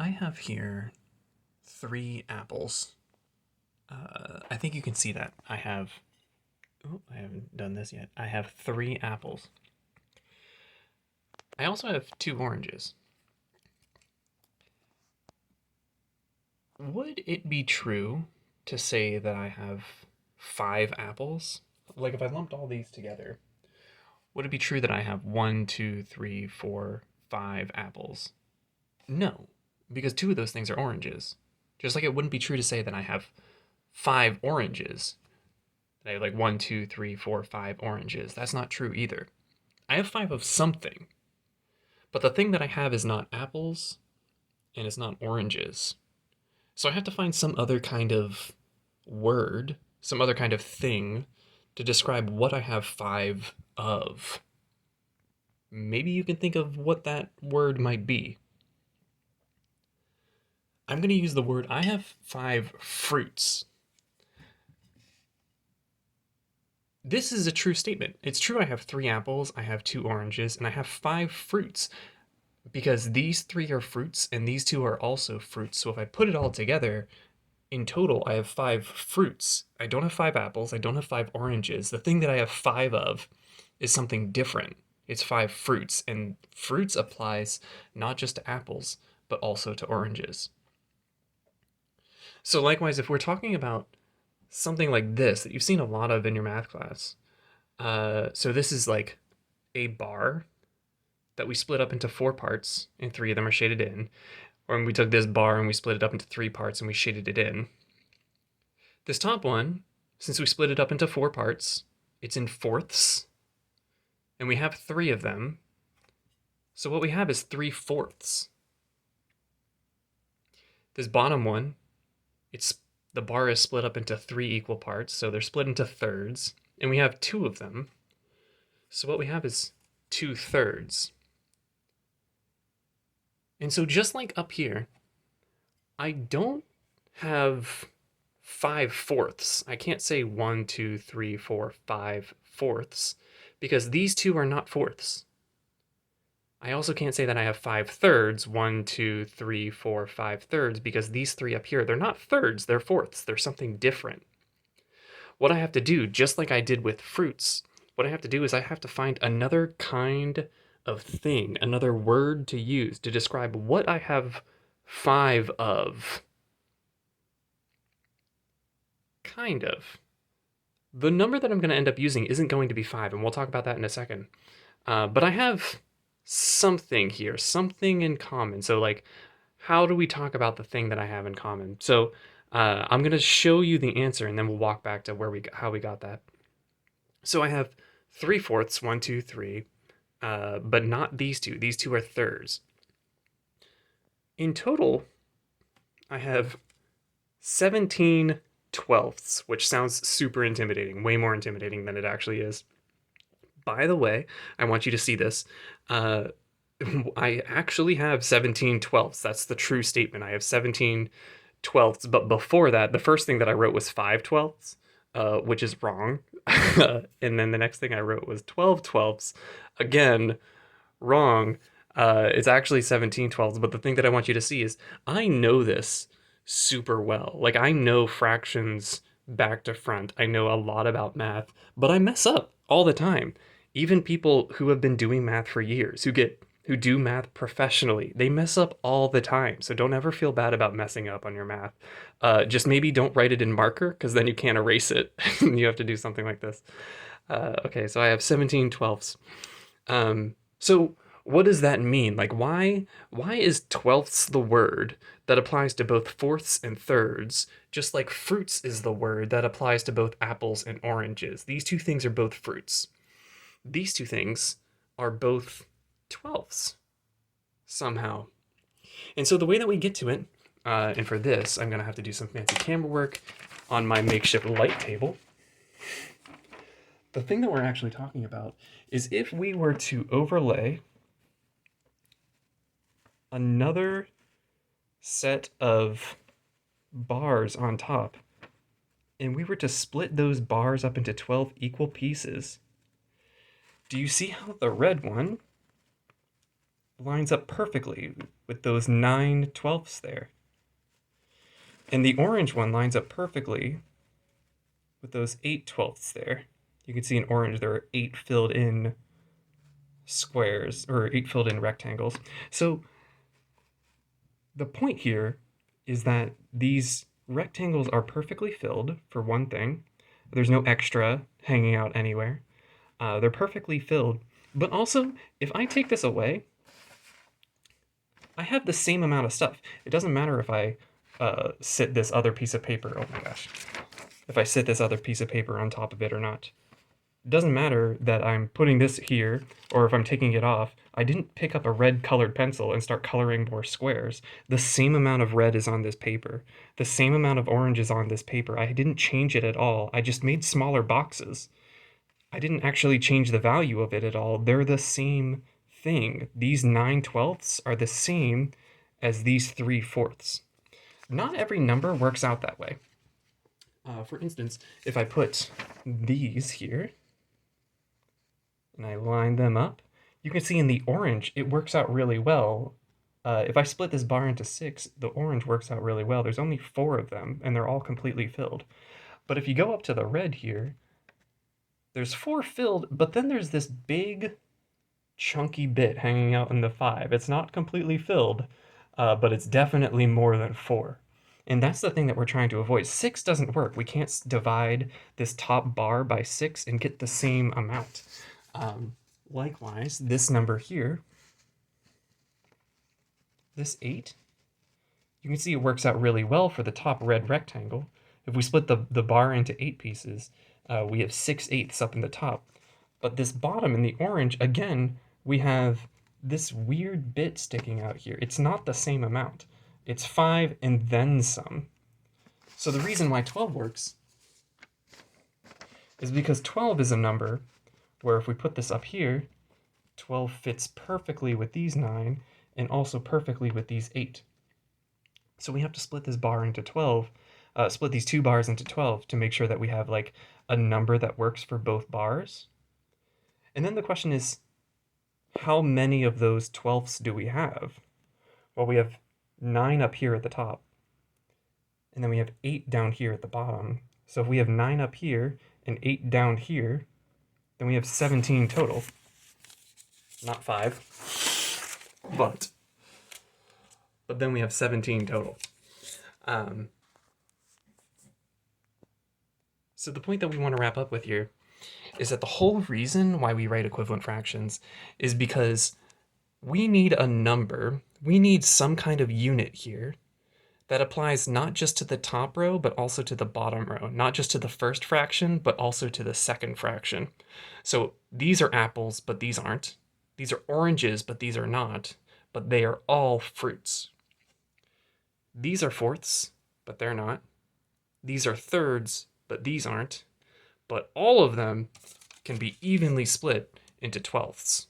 I have here 3 apples. I think you can see that. I haven't done this yet. I have 3 apples. I also have 2 oranges. Would it be true to say that I have 5 apples? Like if I lumped all these together, would it be true that I have 1, 2, 3, 4, 5 apples? No, because 2 of those things are oranges. Just like it wouldn't be true to say that I have 5 oranges. That I have like 1, 2, 3, 4, 5 oranges. That's not true either. I have 5 of something, but the thing that I have is not apples and it's not oranges. So I have to find some other kind of word, some other kind of thing to describe what I have 5 of. Maybe you can think of what that word might be. I'm going to use the word I have 5 fruits. This is a true statement. It's true I have 3 apples, I have 2 oranges, and I have 5 fruits because these 3 are fruits and these 2 are also fruits. So if I put it all together, in total, I have 5 fruits. I don't have 5 apples, I don't have 5 oranges. The thing that I have 5 of is something different. It's 5 fruits, and fruits applies not just to apples, but also to oranges. So, likewise, if we're talking about something like this that you've seen a lot of in your math class, so this is like a bar that we split up into 4 parts, and 3 of them are shaded in. Or we took this bar and we split it up into 3 parts and we shaded it in. This top one, since we split it up into 4 parts, it's in fourths, and we have 3 of them. So what we have is 3 fourths. This bottom one, the bar is split up into 3 equal parts, so they're split into thirds, and we have 2 of them. So what we have is 2 thirds. And so just like up here, I don't have 5 fourths. I can't say 1, 2, 3, 4, 5 fourths because these 2 are not fourths. I also can't say that I have 5 thirds, 1, 2, 3, 4, 5 thirds, because these 3 up here, they're not thirds, they're fourths. They're something different. What I have to do, just like I did with fruits, what I have to do is I have to find another kind of thing, another word to use to describe what I have 5 of. Kind of. The number that I'm going to end up using isn't going to be 5, and we'll talk about that in a second. But I have something here, something in common. So, like, how do we talk about the thing that I have in common? So, I'm going to show you the answer, and then we'll walk back to how we got that. So I have 3 fourths, 1, 2, 3, but not these 2. These 2 are thirds. In total, I have 17 twelfths, which sounds super intimidating, way more intimidating than it actually is. By the way, I want you to see this. I actually have 17 twelfths. That's the true statement. I have 17 twelfths, but before that, the first thing that I wrote was 5 twelfths, which is wrong. And then the next thing I wrote was 12 twelfths. Again, wrong. It's actually 17 twelfths, but the thing that I want you to see is I know this super well. Like, I know fractions back to front. I know a lot about math, but I mess up all the time. Even people who have been doing math for years, who do math professionally, they mess up all the time. So don't ever feel bad about messing up on your math. Just maybe don't write it in marker because then you can't erase it. You have to do something like this. Okay, so I have 17 twelfths. So what does that mean? Like, why is twelfths the word that applies to both fourths and thirds, just like fruits is the word that applies to both apples and oranges? These 2 things are both fruits. These 2 things are both twelfths somehow. And so the way that we get to it, and for this, I'm going to have to do some fancy camera work on my makeshift light table. The thing that we're actually talking about is if we were to overlay another set of bars on top, and we were to split those bars up into 12 equal pieces, do you see how the red one lines up perfectly with those 9/12 there. And the orange one lines up perfectly with those 8/12 there. You can see in orange there are 8 filled in squares, or 8 filled in rectangles. So the point here is that these rectangles are perfectly filled, for one thing. There's no extra hanging out anywhere. They're perfectly filled. But also, if I take this away, I have the same amount of stuff. It doesn't matter if I sit this other piece of paper, oh my gosh, if I sit this other piece of paper on top of it or not. It doesn't matter that I'm putting this here, or if I'm taking it off. I didn't pick up a red colored pencil and start coloring more squares. The same amount of red is on this paper. The same amount of orange is on this paper. I didn't change it at all. I just made smaller boxes. I didn't actually change the value of it at all. They're the same thing. These 9/12 are the same as these 3/4. Not every number works out that way. For instance, if I put these here and I line them up, you can see in the orange it works out really well. If I split this bar into 6, the orange works out really well. There's only 4 of them, and they're all completely filled. But if you go up to the red here, there's 4 filled, but then there's this big chunky bit hanging out in the 5. It's not completely filled, but it's definitely more than 4. And that's the thing that we're trying to avoid. 6 doesn't work. We can't divide this top bar by 6 and get the same amount. Likewise, this number here, this 8, you can see it works out really well for the top red rectangle. If we split the bar into 8 pieces, we have 6/8 up in the top. But this bottom in the orange, again, we have this weird bit sticking out here. It's not the same amount. It's 5 and then some. So the reason why 12 works is because 12 is a number where if we put this up here, 12 fits perfectly with these 9 and also perfectly with these 8. So we have to split this bar into 12, split these 2 bars into 12 to make sure that we have like a number that works for both bars. And then the question is, how many of those 12ths do we have? Well, we have 9 up here at the top, and then we have 8 down here at the bottom. So if we have 9 up here and 8 down here, then we have 17 total. Not 5, but then we have 17 total. So the point that we want to wrap up with here is that the whole reason why we write equivalent fractions is because we need a number, we need some kind of unit here that applies not just to the top row, but also to the bottom row, not just to the first fraction, but also to the second fraction. So these are apples, but these aren't. These are oranges, but these are not, but they are all fruits. These are fourths, but they're not. These are thirds, but these aren't. But all of them can be evenly split into 12ths.